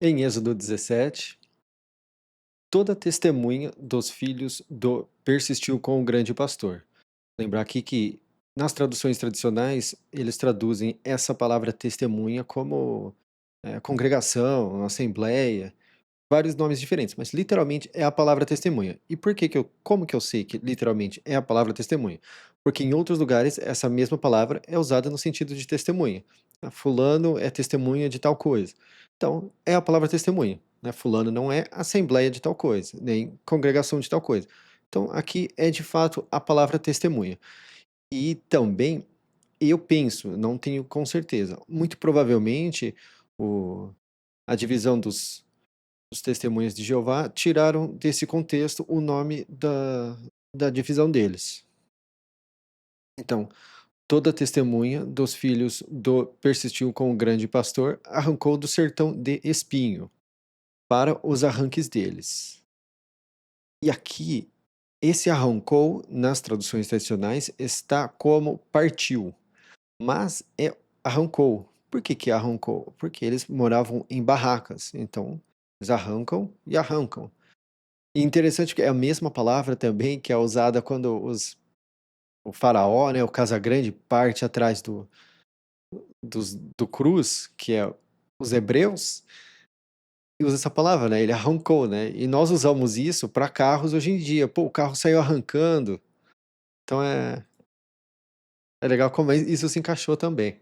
Em Êxodo 17, toda testemunha dos filhos do persistiu com o grande pastor. Lembrar aqui que nas traduções tradicionais, eles traduzem essa palavra testemunha como congregação, assembleia, vários nomes diferentes, mas literalmente é a palavra testemunha. E por que que como que eu sei que literalmente é a palavra testemunha? Porque em outros lugares essa mesma palavra é usada no sentido de testemunha. Ah, fulano é testemunha de tal coisa. Então, é a palavra testemunha, né? Fulano não é assembleia de tal coisa, nem congregação de tal coisa. Então, aqui é de fato a palavra testemunha. E também eu penso, não tenho com certeza, muito provavelmente o a divisão dos os testemunhas de Jeová tiraram desse contexto o nome da divisão deles. Então, toda testemunha dos filhos do persistiu com o grande pastor arrancou do sertão de espinho para os arranques deles. E aqui, esse arrancou, nas traduções tradicionais, está como partiu, mas é arrancou. Por que que arrancou? Porque eles moravam em barracas, então eles arrancam e arrancam. E interessante que é a mesma palavra também que é usada quando o faraó, né, o Casagrande, parte atrás do cruz, que é os hebreus, e usa essa palavra, né? Ele arrancou, né? E nós usamos isso para carros hoje em dia. Pô, o carro saiu arrancando. Então é legal como isso se encaixou também.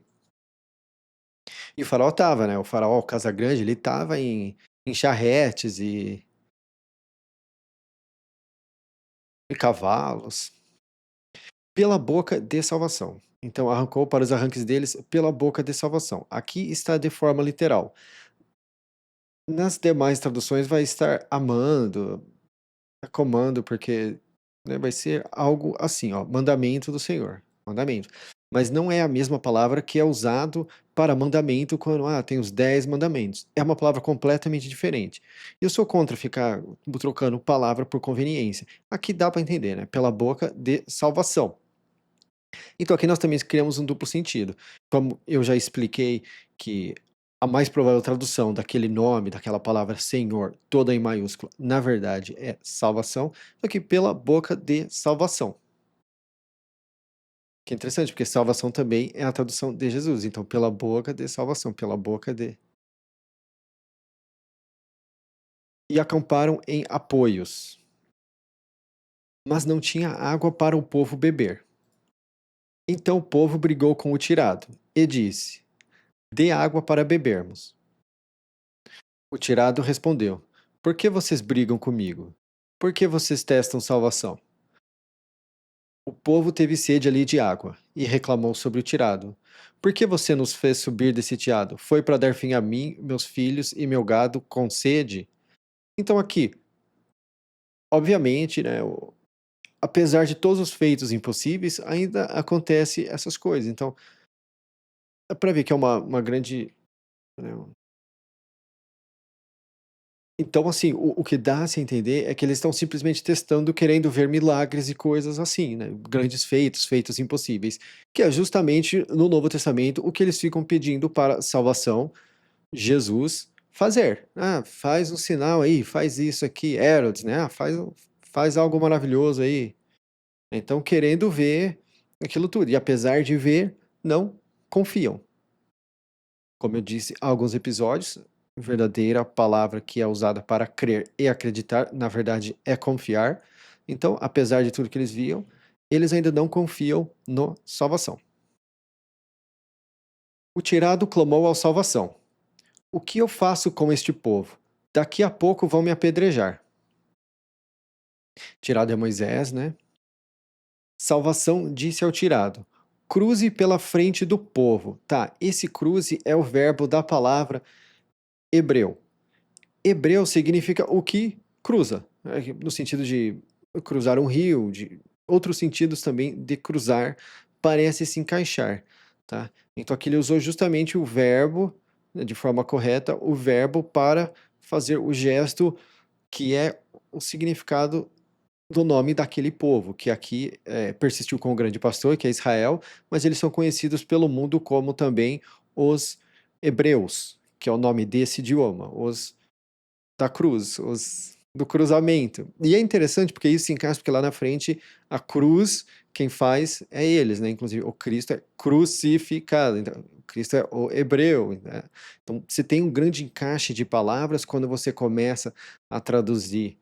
E o faraó tava, né? O faraó, o Casagrande, ele tava em charretes e cavalos. Pela boca de salvação. Então arrancou para os arranques deles pela boca de salvação. Aqui está de forma literal. Nas demais traduções vai estar amando, comando, porque né, vai ser algo assim, ó, mandamento do Senhor, mandamento. Mas não é a mesma palavra que é usado para mandamento quando tem os 10 mandamentos. É uma palavra completamente diferente. Eu sou contra ficar trocando palavra por conveniência. Aqui dá para entender, né? Pela boca de salvação. Então aqui nós também criamos um duplo sentido. Como eu já expliquei que a mais provável tradução daquele nome, daquela palavra Senhor, toda em maiúsculo, na verdade é salvação, só que pela boca de salvação. Que é interessante, porque salvação também é a tradução de Jesus. Então, pela boca de salvação, pela boca de. E acamparam em apoios, mas não tinha água para o povo beber. Então o povo brigou com o tirado e disse: Dê água para bebermos. O tirado respondeu: Por que vocês brigam comigo? Por que vocês testam salvação? O povo teve sede ali de água e reclamou sobre o tirado. Por que você nos fez subir desse tiado? Foi para dar fim a mim, meus filhos e meu gado com sede? Então aqui, obviamente, né, apesar de todos os feitos impossíveis, ainda acontece essas coisas. Então, é para ver que é uma grande, né, então, assim, o que dá a se entender é que eles estão simplesmente testando, querendo ver milagres e coisas assim, né? Grandes feitos, feitos impossíveis, que é justamente no Novo Testamento o que eles ficam pedindo para salvação, Jesus fazer. Ah, faz um sinal aí, faz isso aqui, Herodes, né? Faz algo maravilhoso aí. Então, querendo ver aquilo tudo. E apesar de ver, não confiam. Como eu disse há alguns episódios, verdadeira palavra que é usada para crer e acreditar, na verdade, é confiar. Então, apesar de tudo que eles viam, eles ainda não confiam no salvação. O tirado clamou ao salvação: O que eu faço com este povo? Daqui a pouco vão me apedrejar. Tirado é Moisés, né? Salvação disse ao tirado: Cruze pela frente do povo. Tá, esse cruze é o verbo da palavra hebreu. Hebreu significa o que cruza, no sentido de cruzar um rio, de outros sentidos também de cruzar, parece se encaixar, tá? Então aqui ele usou justamente o verbo, né, de forma correta, o verbo para fazer o gesto que é o significado do nome daquele povo, que aqui persistiu com o grande pastor, que é Israel, mas eles são conhecidos pelo mundo como também os hebreus, que é o nome desse idioma, os da cruz, os do cruzamento. E é interessante porque isso se encaixa, porque lá na frente a cruz, quem faz é eles, né? Inclusive o Cristo é crucificado, então o Cristo é o hebreu, né? Então você tem um grande encaixe de palavras quando você começa a traduzir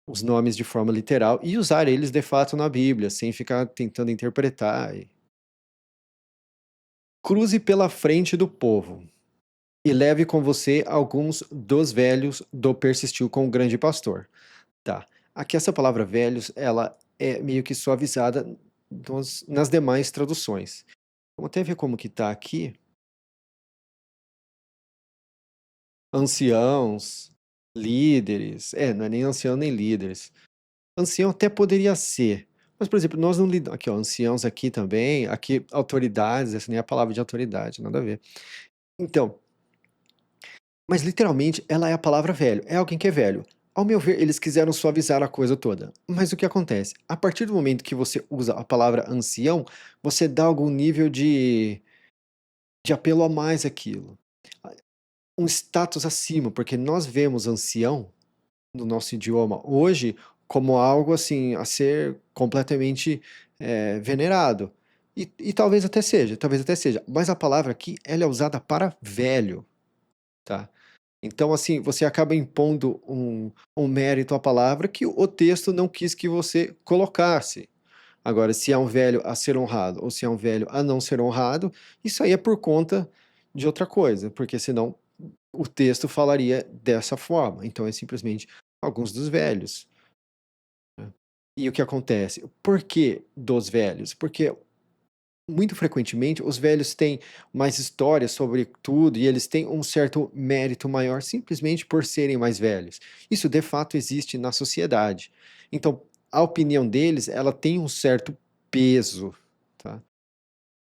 os nomes de forma literal e usar eles de fato na Bíblia, sem ficar tentando interpretar. Cruze pela frente do povo e leve com você alguns dos velhos do persistiu com o grande pastor. Tá. Aqui essa palavra velhos, ela é meio que suavizada nas demais traduções. Vamos até ver como que tá aqui. Anciãos, líderes. É, não é nem ancião nem líderes. Ancião até poderia ser. Mas, por exemplo, nós não lidamos. Aqui, ó, anciãos aqui também. Aqui, autoridades. Essa nem é a palavra de autoridade, nada a ver. Então, mas literalmente ela é a palavra velho, é alguém que é velho. Ao meu ver, eles quiseram suavizar a coisa toda. Mas o que acontece? A partir do momento que você usa a palavra ancião, você dá algum nível de apelo a mais àquilo. Um status acima, porque nós vemos ancião no nosso idioma hoje como algo assim a ser completamente venerado. E talvez até seja. Mas a palavra aqui ela é usada para velho, tá? Então, assim, você acaba impondo um mérito à palavra que o texto não quis que você colocasse. Agora, se é um velho a ser honrado ou se é um velho a não ser honrado, isso aí é por conta de outra coisa, porque senão o texto falaria dessa forma. Então, é simplesmente alguns dos velhos, né? E o que acontece? Por que dos velhos? Porque muito frequentemente os velhos têm mais histórias sobre tudo e eles têm um certo mérito maior simplesmente por serem mais velhos. Isso de fato existe na sociedade. Então, a opinião deles, ela tem um certo peso, tá?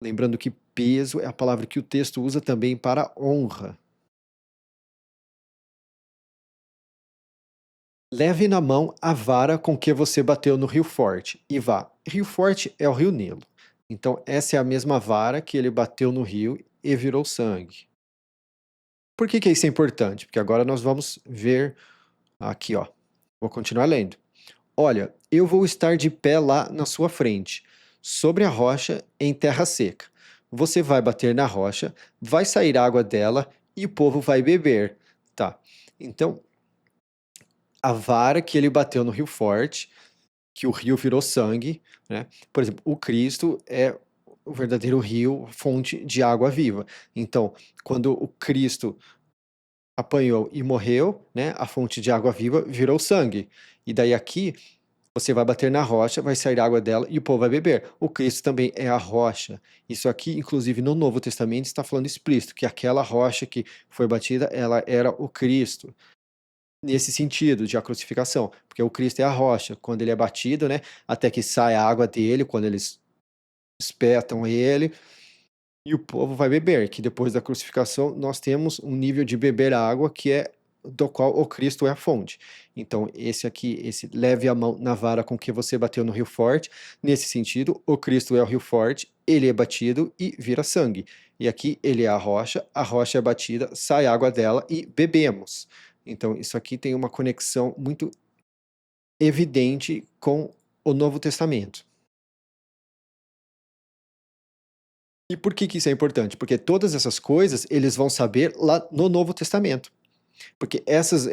Lembrando que peso é a palavra que o texto usa também para honra. Leve na mão a vara com que você bateu no Rio Forte e vá. Rio Forte é o Rio Nilo. Então, essa é a mesma vara que ele bateu no rio e virou sangue. Por que que isso é importante? Porque agora nós vamos ver aqui, ó. Vou continuar lendo. Olha, eu vou estar de pé lá na sua frente, sobre a rocha em terra seca. Você vai bater na rocha, vai sair água dela e o povo vai beber. Tá. Então, a vara que ele bateu no rio forte, que o rio virou sangue, né? Por exemplo, o Cristo é o verdadeiro rio, fonte de água viva. Então, quando o Cristo apanhou e morreu, né? A fonte de água viva virou sangue. E daí aqui você vai bater na rocha, vai sair água dela e o povo vai beber. O Cristo também é a rocha. Isso aqui, inclusive no Novo Testamento, está falando explícito que aquela rocha que foi batida, ela era o Cristo. Nesse sentido de a crucificação, porque o Cristo é a rocha. Quando ele é batido, né? Até que sai a água dele, quando eles espetam ele, e o povo vai beber, que depois da crucificação nós temos um nível de beber a água que é do qual o Cristo é a fonte. Então, esse aqui, esse leve a mão na vara com que você bateu no rio forte, nesse sentido, o Cristo é o rio forte, ele é batido e vira sangue. E aqui ele é a rocha é batida, sai água dela e bebemos. Então, isso aqui tem uma conexão muito evidente com o Novo Testamento. E por que que isso é importante? Porque todas essas coisas eles vão saber lá no Novo Testamento. Porque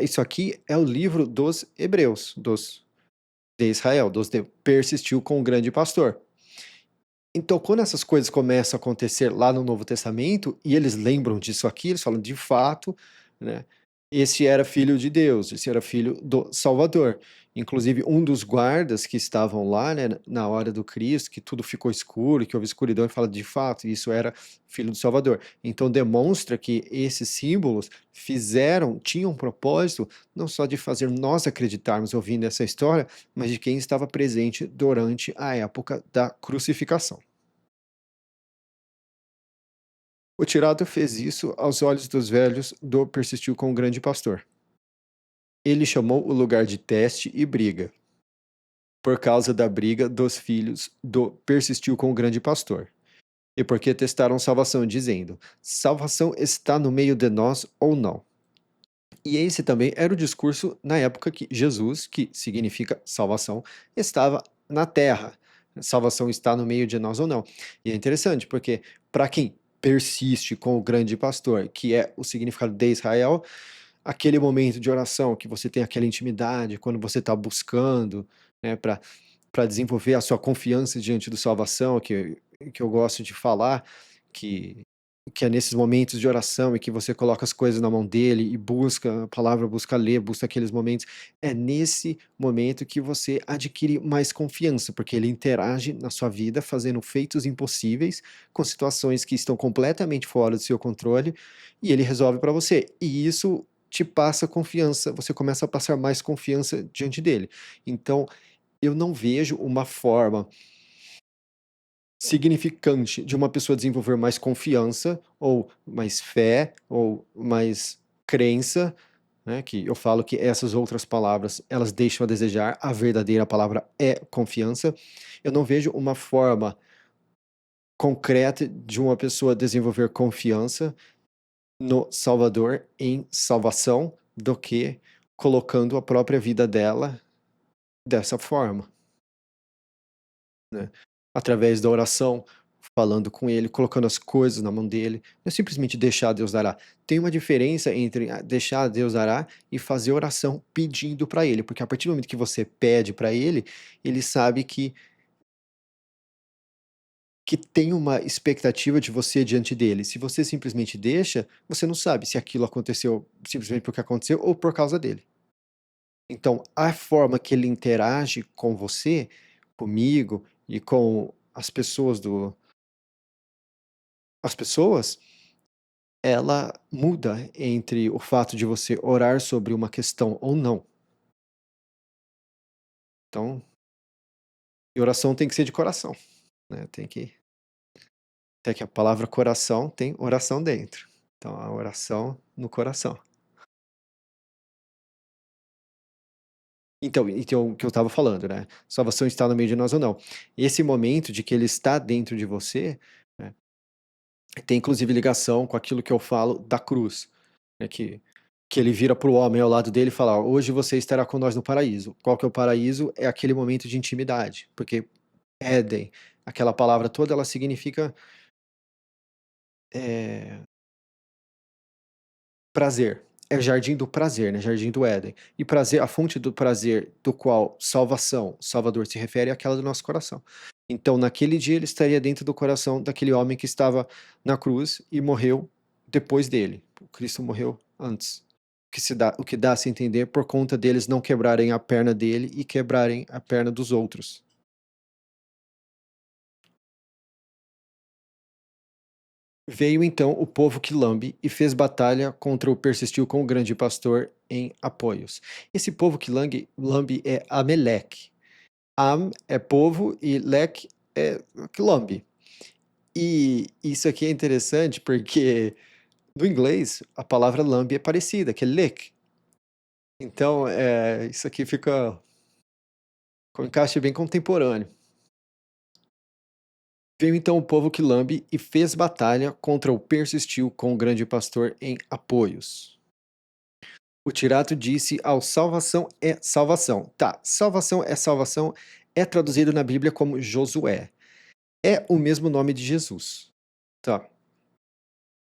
isso aqui é o livro dos hebreus, dos de Israel, dos de persistiu com o grande pastor. Então, quando essas coisas começam a acontecer lá no Novo Testamento e eles lembram disso aqui, eles falam de fato, né? Esse era filho de Deus, esse era filho do Salvador. Inclusive, um dos guardas que estavam lá, né, na hora do Cristo, que tudo ficou escuro, que houve escuridão, e fala de fato, isso era filho do Salvador. Então, demonstra que esses símbolos tinham um propósito, não só de fazer nós acreditarmos ouvindo essa história, mas de quem estava presente durante a época da crucificação. O tirado fez isso aos olhos dos velhos do persistiu com o grande pastor. Ele chamou o lugar de teste e briga, por causa da briga dos filhos do persistiu com o grande pastor. E por que testaram salvação, dizendo: salvação está no meio de nós ou não? E esse também era o discurso na época que Jesus, que significa salvação, estava na terra. Salvação está no meio de nós ou não? E é interessante, porque para quem persiste com o grande pastor, que é o significado de Israel, aquele momento de oração que você tem aquela intimidade, quando você está buscando, né, para desenvolver a sua confiança diante do salvação, que eu gosto de falar, que, que é nesses momentos de oração e que você coloca as coisas na mão dele e busca a palavra, busca ler, busca aqueles momentos, é nesse momento que você adquire mais confiança, porque ele interage na sua vida fazendo feitos impossíveis com situações que estão completamente fora do seu controle e ele resolve para você. E isso te passa confiança, você começa a passar mais confiança diante dele. Então, eu não vejo uma forma significante de uma pessoa desenvolver mais confiança, ou mais fé, ou mais crença, né, que eu falo que essas outras palavras, elas deixam a desejar, a verdadeira palavra é confiança. Eu não vejo uma forma concreta de uma pessoa desenvolver confiança no Salvador em salvação do que colocando a própria vida dela dessa forma, né? Através da oração, falando com ele, colocando as coisas na mão dele, não é simplesmente deixar Deus dará. Tem uma diferença entre deixar Deus dará e fazer oração pedindo para ele, porque a partir do momento que você pede para ele, ele sabe que tem uma expectativa de você diante dele. Se você simplesmente deixa, você não sabe se aquilo aconteceu simplesmente porque aconteceu ou por causa dele. Então, a forma que ele interage com você, comigo e com as pessoas, ela muda entre o fato de você orar sobre uma questão ou não. Então, e oração tem que ser de coração, né? Até que a palavra coração tem oração dentro. Então, a oração no coração. Então, o que eu estava falando, né? Salvação está no meio de nós ou não. Esse momento de que ele está dentro de você, né, tem inclusive ligação com aquilo que eu falo da cruz, né, que ele vira para o homem ao lado dele e fala: "Hoje você estará com nós no paraíso". Qual que é o paraíso? É aquele momento de intimidade, porque Éden, aquela palavra toda, ela significa, eh, prazer. É jardim do prazer, né, jardim do Éden. E prazer, a fonte do prazer do qual salvação, Salvador se refere é aquela do nosso coração. Então, naquele dia ele estaria dentro do coração daquele homem que estava na cruz e morreu depois dele. O Cristo morreu antes. O que dá a se entender por conta deles não quebrarem a perna dele e quebrarem a perna dos outros. Veio então o povo que lambe e fez batalha contra o persistiu com o grande pastor em apoios. Esse povo que lambe é Ameleque. Am é povo e Lec é que lambe. E isso aqui é interessante porque no inglês a palavra lambe é parecida, que é lick. Então, isso aqui fica com um encaixe bem contemporâneo. Veio então o povo que lambe e fez batalha contra o persistiu com o grande pastor em apoios. O Tirato disse ao salvação é salvação. Tá, salvação é traduzido na Bíblia como Josué. É o mesmo nome de Jesus. Tá.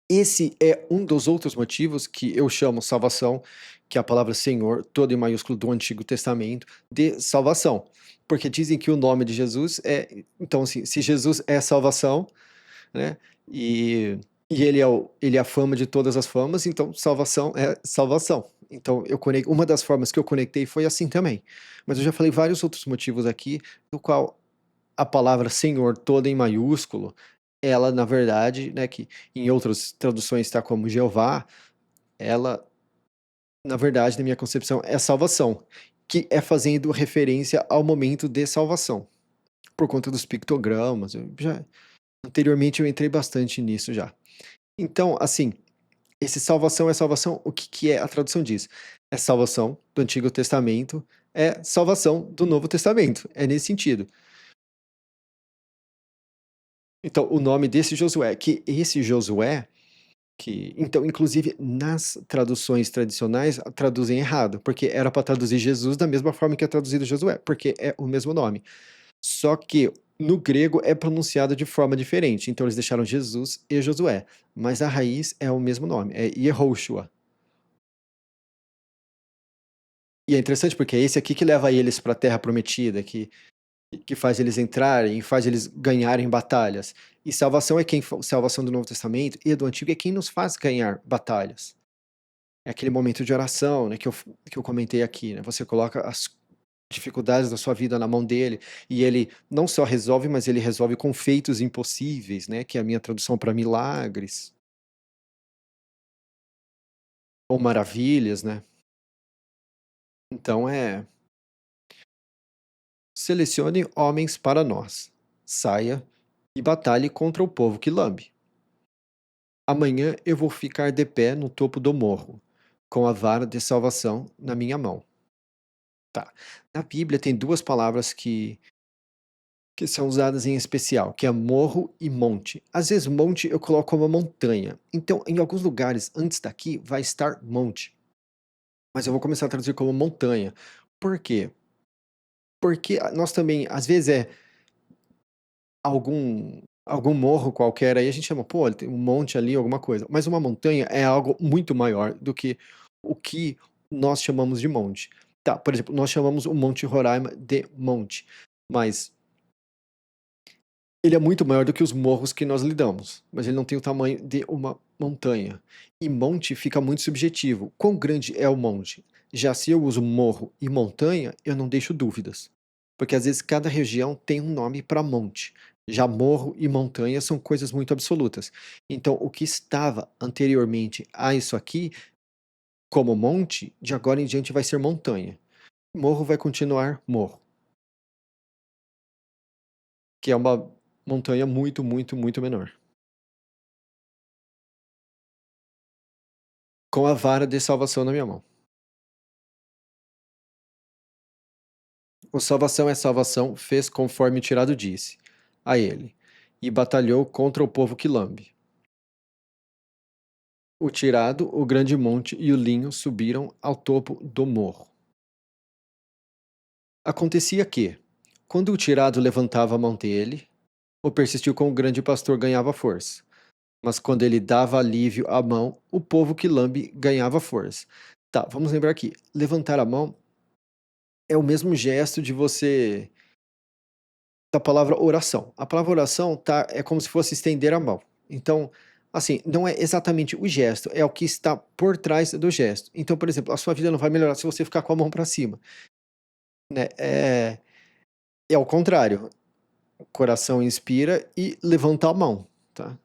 Esse é um dos outros motivos que eu chamo salvação, que é a palavra Senhor, toda em maiúsculo do Antigo Testamento, de salvação. Porque dizem que o nome de Jesus é. Então, assim, se Jesus é salvação, né? E, e ele é a fama de todas as famas, então salvação é salvação. Então, uma das formas que eu conectei foi assim também. Mas eu já falei vários outros motivos aqui, do qual a palavra Senhor toda em maiúsculo, ela na verdade, né, que em outras traduções está como Jeová, ela na verdade, na minha concepção, é salvação, que é fazendo referência ao momento de salvação, por conta dos pictogramas. Anteriormente eu entrei bastante nisso já. Então, assim, esse salvação é salvação, o que que é a tradução diz? É salvação do Antigo Testamento, é salvação do Novo Testamento, é nesse sentido. Então, o nome desse Josué, que esse Josué, que então, inclusive, nas traduções tradicionais, traduzem errado, porque era para traduzir Jesus da mesma forma que é traduzido Josué, porque é o mesmo nome. Só que no grego é pronunciado de forma diferente, então eles deixaram Jesus e Josué, mas a raiz é o mesmo nome, é Yehoshua. E é interessante porque é esse aqui que leva eles para a terra prometida, que faz eles entrarem, faz eles ganharem batalhas. E salvação é salvação do Novo Testamento e do Antigo é quem nos faz ganhar batalhas. É aquele momento de oração, né, que eu comentei aqui, né? Você coloca as dificuldades da sua vida na mão dele e ele não só resolve, mas ele resolve com feitos impossíveis, né? Que é a minha tradução para milagres ou maravilhas, né? Então selecione homens para nós, saia e batalhe contra o povo que lambe. Amanhã eu vou ficar de pé no topo do morro, com a vara de salvação na minha mão. Tá. Na Bíblia tem duas palavras que são usadas em especial, que é morro e monte. Às vezes monte eu coloco como montanha. Então, em alguns lugares, antes daqui, vai estar monte. Mas eu vou começar a traduzir como montanha. Por quê? Porque nós também, às vezes algum morro qualquer aí, a gente chama, pô, tem um monte ali, alguma coisa. Mas uma montanha é algo muito maior do que o que nós chamamos de monte. Tá, por exemplo, nós chamamos o Monte Roraima de monte, mas ele é muito maior do que os morros que nós lidamos, mas ele não tem o tamanho de uma montanha. E monte fica muito subjetivo. Quão grande é o monte? Já se eu uso morro e montanha, eu não deixo dúvidas. Porque às vezes cada região tem um nome para monte. Já morro e montanha são coisas muito absolutas. Então, o que estava anteriormente a isso aqui, como monte, de agora em diante vai ser montanha. Morro vai continuar morro, que é uma montanha muito, muito, muito menor. Com a vara de salvação na minha mão. O salvação é salvação, fez conforme o tirado disse a ele, e batalhou contra o povo que lambe. O tirado, o grande monte e o linho subiram ao topo do morro. Acontecia que, quando o tirado levantava a mão dele, ou persistiu com o grande pastor ganhava força. Mas quando ele dava alívio à mão, o povo que lambe ganhava força. Tá, vamos lembrar aqui. Levantar a mão é o mesmo gesto de você da palavra oração. A palavra oração é como se fosse estender a mão. Então, assim, não é exatamente o gesto, é o que está por trás do gesto. Então, por exemplo, a sua vida não vai melhorar se você ficar com a mão para cima, né? É o contrário. O coração inspira e levanta a mão, tá?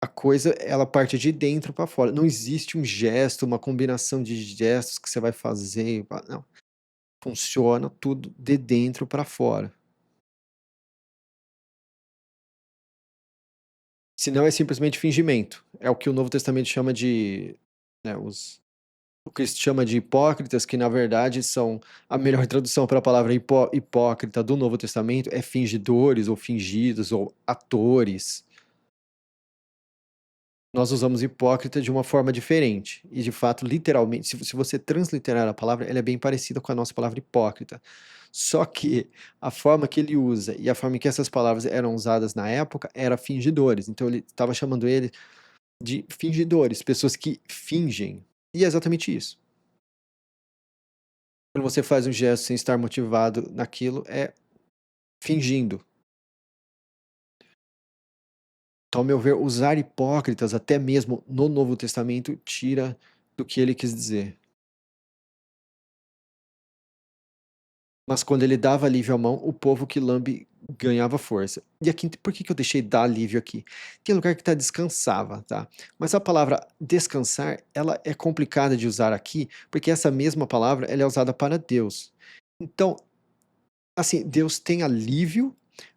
A coisa, ela parte de dentro para fora. Não existe um gesto, uma combinação de gestos que você vai fazer, não. Funciona tudo de dentro para fora. Senão é simplesmente fingimento. É o que o Novo Testamento chama de, né, o Cristo chama de hipócritas, que na verdade são a melhor tradução para a palavra hipócrita do Novo Testamento é fingidores ou fingidos ou atores. Nós usamos hipócrita de uma forma diferente. E de fato, literalmente, se você transliterar a palavra, ela é bem parecida com a nossa palavra hipócrita. Só que a forma que ele usa e a forma que essas palavras eram usadas na época era fingidores. Então ele estava chamando ele de fingidores, pessoas que fingem. E é exatamente isso. Quando você faz um gesto sem estar motivado naquilo, é fingindo. Então, ao meu ver, usar hipócritas, até mesmo no Novo Testamento, tira do que ele quis dizer. Mas quando ele dava alívio à mão, o povo que lambe ganhava força. E aqui, por que eu deixei dar alívio aqui? Tem lugar que está descansava, tá? Mas a palavra descansar, ela é complicada de usar aqui, porque essa mesma palavra, ela é usada para Deus. Então, assim, Deus tem alívio,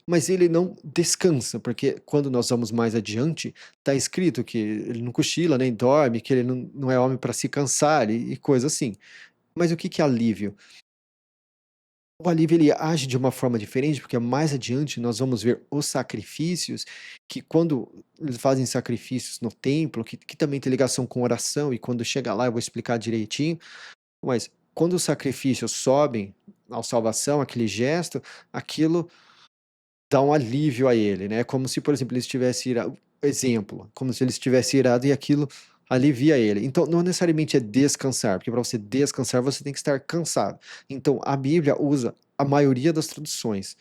mas ele não descansa, porque quando nós vamos mais adiante, está escrito que ele não cochila nem dorme, que ele não é homem para se cansar e coisa assim. Mas o que que é alívio? O alívio ele age de uma forma diferente, porque mais adiante nós vamos ver os sacrifícios, que quando eles fazem sacrifícios no templo, que também tem ligação com oração, e quando chega lá eu vou explicar direitinho, mas quando os sacrifícios sobem à salvação, aquele gesto, aquilo dá um alívio a ele, né? Como se, por exemplo, ele estivesse irado, exemplo, como se ele estivesse irado e aquilo alivia ele. Então, não necessariamente é descansar, porque para você descansar você tem que estar cansado. Então, a Bíblia usa, a maioria das traduções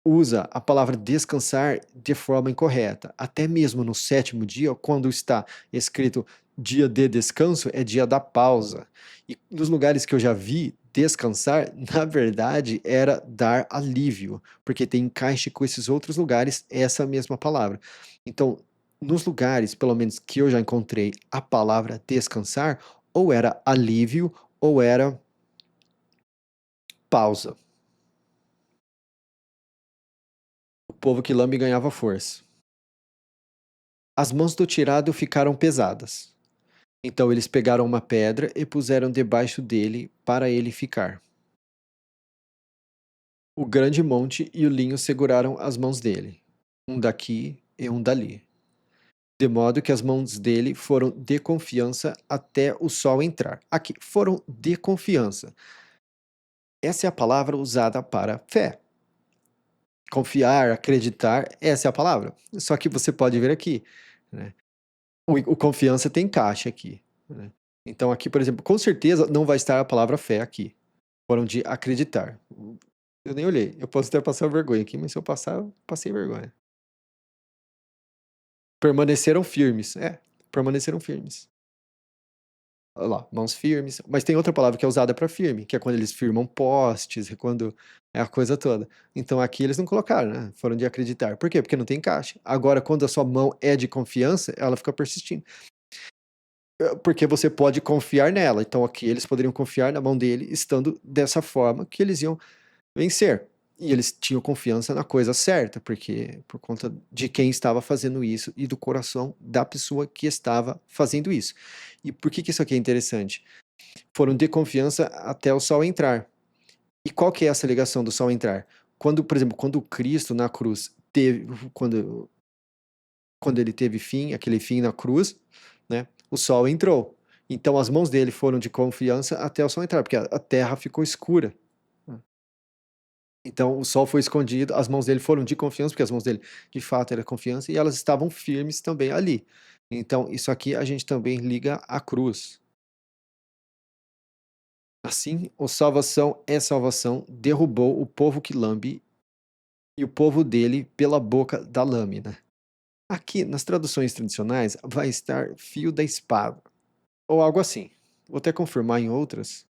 usa a palavra descansar de forma incorreta. Até mesmo no sétimo dia, quando está escrito dia de descanso, é dia da pausa. E nos lugares que eu já vi, descansar, na verdade, era dar alívio, porque tem encaixe com esses outros lugares essa mesma palavra. Então, nos lugares, pelo menos que eu já encontrei, a palavra descansar, ou era alívio, ou era pausa. O povo que lambe ganhava força. As mãos do tirado ficaram pesadas. Então eles pegaram uma pedra e puseram debaixo dele para ele ficar. O grande monte e o linho seguraram as mãos dele, um daqui e um dali, de modo que as mãos dele foram de confiança até o sol entrar. Aqui, foram de confiança. Essa é a palavra usada para fé. Confiar, acreditar, essa é a palavra. Só que você pode ver aqui, né? O confiança tem caixa aqui, né? Então aqui, por exemplo, com certeza não vai estar a palavra fé aqui. Foram de acreditar. Eu nem olhei. Eu posso até passar vergonha aqui, mas se eu passar, eu passei vergonha. Permaneceram firmes. É, permaneceram firmes. Olha lá, mãos firmes. Mas tem outra palavra que é usada para firme, que é quando eles firmam postes, é quando é a coisa toda. Então aqui eles não colocaram, né? Foram de acreditar. Por quê? Porque não tem caixa. Agora, quando a sua mão é de confiança, ela fica persistindo. Porque você pode confiar nela. Então aqui eles poderiam confiar na mão dele, estando dessa forma que eles iam vencer. E eles tinham confiança na coisa certa, porque por conta de quem estava fazendo isso e do coração da pessoa que estava fazendo isso. E por que isso aqui é interessante? Foram de confiança até o sol entrar. E qual que é essa ligação do sol entrar? Quando, por exemplo, quando Cristo na cruz teve, quando ele teve fim, aquele fim na cruz, né? O sol entrou. Então as mãos dele foram de confiança até o sol entrar, porque a terra ficou escura. Então o sol foi escondido, as mãos dele foram de confiança, porque as mãos dele de fato era confiança, e elas estavam firmes também ali. Então isso aqui a gente também liga à cruz. Assim, o salvação é salvação, derrubou o povo que lambe e o povo dele pela boca da lâmina. Aqui, nas traduções tradicionais, vai estar fio da espada, ou algo assim. Vou até confirmar em outras.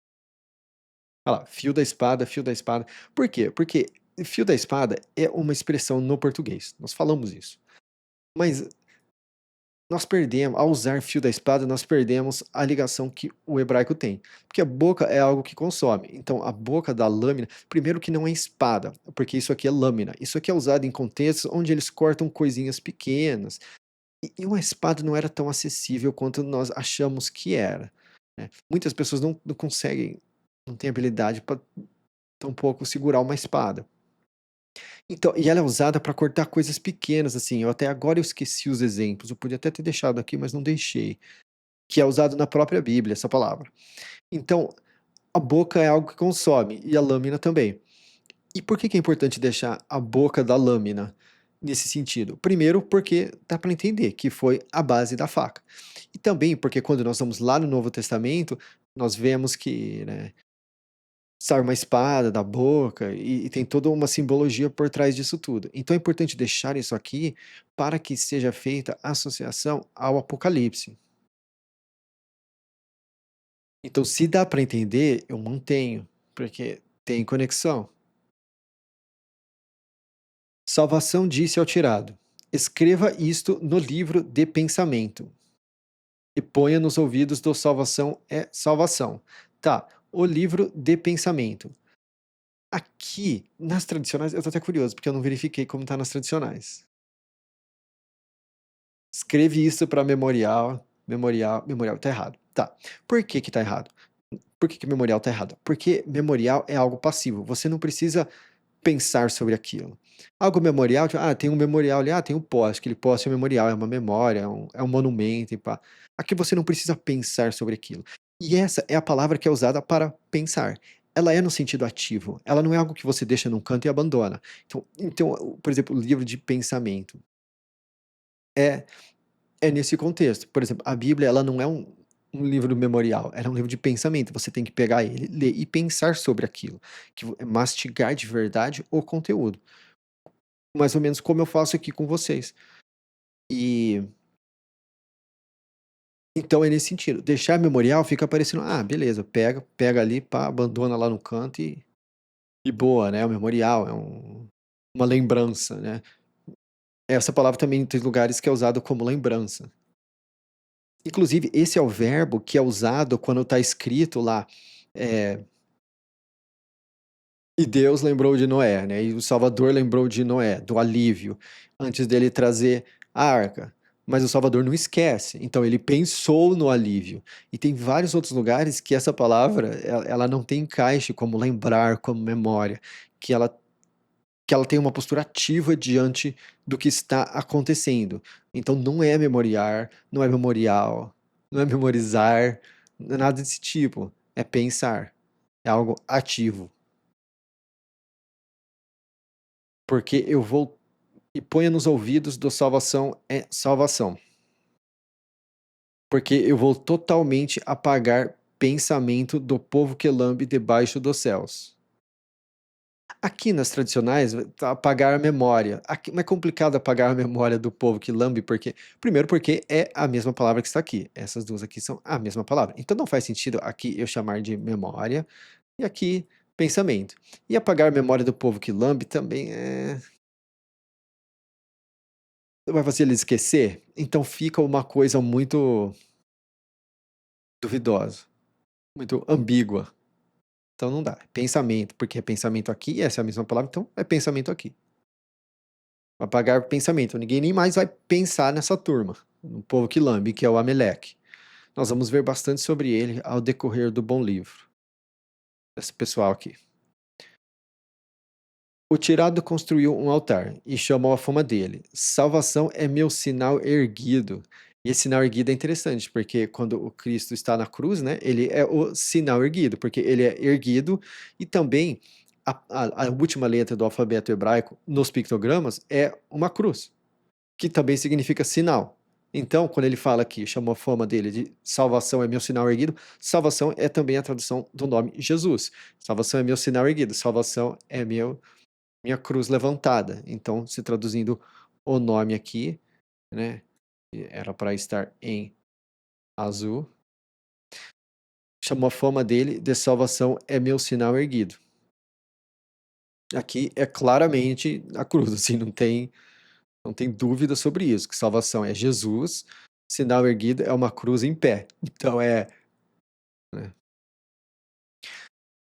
Olha lá, fio da espada, fio da espada. Por quê? Porque fio da espada é uma expressão no português. Nós falamos isso. Mas nós perdemos, ao usar fio da espada, nós perdemos a ligação que o hebraico tem. Porque a boca é algo que consome. Então, a boca da lâmina, primeiro que não é espada, porque isso aqui é lâmina. Isso aqui é usado em contextos onde eles cortam coisinhas pequenas. E uma espada não era tão acessível quanto nós achamos que era, né? Muitas pessoas não conseguem, não têm habilidade para tampouco segurar uma espada. Então, e ela é usada para cortar coisas pequenas, assim. Eu até agora eu esqueci os exemplos. Eu podia até ter deixado aqui, mas não deixei. Que é usado na própria Bíblia, essa palavra. Então, a boca é algo que consome e a lâmina também. E por que é importante deixar a boca da lâmina nesse sentido? Primeiro, porque dá para entender que foi a base da faca. E também porque quando nós vamos lá no Novo Testamento, nós vemos que, né, sai uma espada da boca e tem toda uma simbologia por trás disso tudo. Então é importante deixar isso aqui para que seja feita a associação ao Apocalipse. Então, se dá para entender, eu mantenho, porque tem conexão. Salvação disse ao tirado: escreva isto no livro de pensamento e ponha nos ouvidos do salvação é salvação. Tá, o livro de pensamento. Aqui, nas tradicionais, eu tô até curioso, porque eu não verifiquei como tá nas tradicionais. Escreve isso para memorial, memorial, memorial, tá errado. Tá. Por que que tá errado? Por que que memorial está errado? Porque memorial é algo passivo, você não precisa pensar sobre aquilo. Algo memorial, tipo, tem um memorial ali, tem um poste, aquele poste é um memorial, é uma memória, é um monumento e pá. Aqui você não precisa pensar sobre aquilo. E essa é a palavra que é usada para pensar. Ela é no sentido ativo, ela não é algo que você deixa num canto e abandona. Então, por exemplo, o livro de pensamento é é nesse contexto. Por exemplo, a Bíblia ela não é um livro memorial, ela é um livro de pensamento, você tem que pegar ele, ler e pensar sobre aquilo, mastigar de verdade o conteúdo. Mais ou menos como eu faço aqui com vocês. E então é nesse sentido, deixar memorial fica parecendo, beleza, pega ali, pá, abandona lá no canto e boa, né, o memorial é uma lembrança, né. Essa palavra também tem lugares que é usado como lembrança. Inclusive, esse é o verbo que é usado quando está escrito lá, eh, e Deus lembrou de Noé, né, e o Salvador lembrou de Noé, do alívio, antes dele trazer a arca. Mas o Salvador não esquece, então ele pensou no alívio. E tem vários outros lugares que essa palavra, ela não tem encaixe como lembrar, como memória, que ela que ela tem uma postura ativa diante do que está acontecendo. Então não é memoriar, não é memorial, não é memorizar, não é nada desse tipo, é pensar, é algo ativo. Porque eu vou e ponha nos ouvidos do salvação é salvação. Porque eu vou totalmente apagar pensamento do povo que lambe debaixo dos céus. Aqui nas tradicionais, apagar a memória. Aqui não é complicado apagar a memória do povo que lambe, porque primeiro porque é a mesma palavra que está aqui. Essas duas aqui são a mesma palavra. Então não faz sentido aqui eu chamar de memória e aqui pensamento. E apagar a memória do povo que lambe também vai fazer ele esquecer? Então fica uma coisa muito duvidosa, muito ambígua. Então não dá. É pensamento, porque é pensamento aqui, essa é a mesma palavra, então é pensamento aqui. Apagar pensamento. Ninguém nem mais vai pensar nessa turma, no povo que lambe, que é o Ameleque. Nós vamos ver bastante sobre ele ao decorrer do bom livro, desse pessoal aqui. O tirado construiu um altar e chamou a fama dele. Salvação é meu sinal erguido. E esse sinal erguido é interessante, porque quando o Cristo está na cruz, né, ele é o sinal erguido, porque ele é erguido e também a última letra do alfabeto hebraico nos pictogramas é uma cruz, que também significa sinal. Então, quando ele fala aqui, chamou a fama dele de salvação é meu sinal erguido, salvação é também a tradução do nome Jesus. Salvação é meu sinal erguido, salvação é minha cruz levantada. Então, se traduzindo o nome aqui, né, era para estar em azul, chamou a fama dele de salvação é meu sinal erguido. Aqui é claramente a cruz, assim, não tem dúvida sobre isso, que salvação é Jesus, sinal erguido é uma cruz em pé. Então né.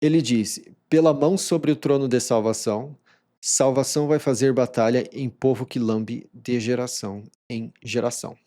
Ele disse: "Pela mão sobre o trono de salvação, salvação vai fazer batalha em povo que lambe de geração em geração."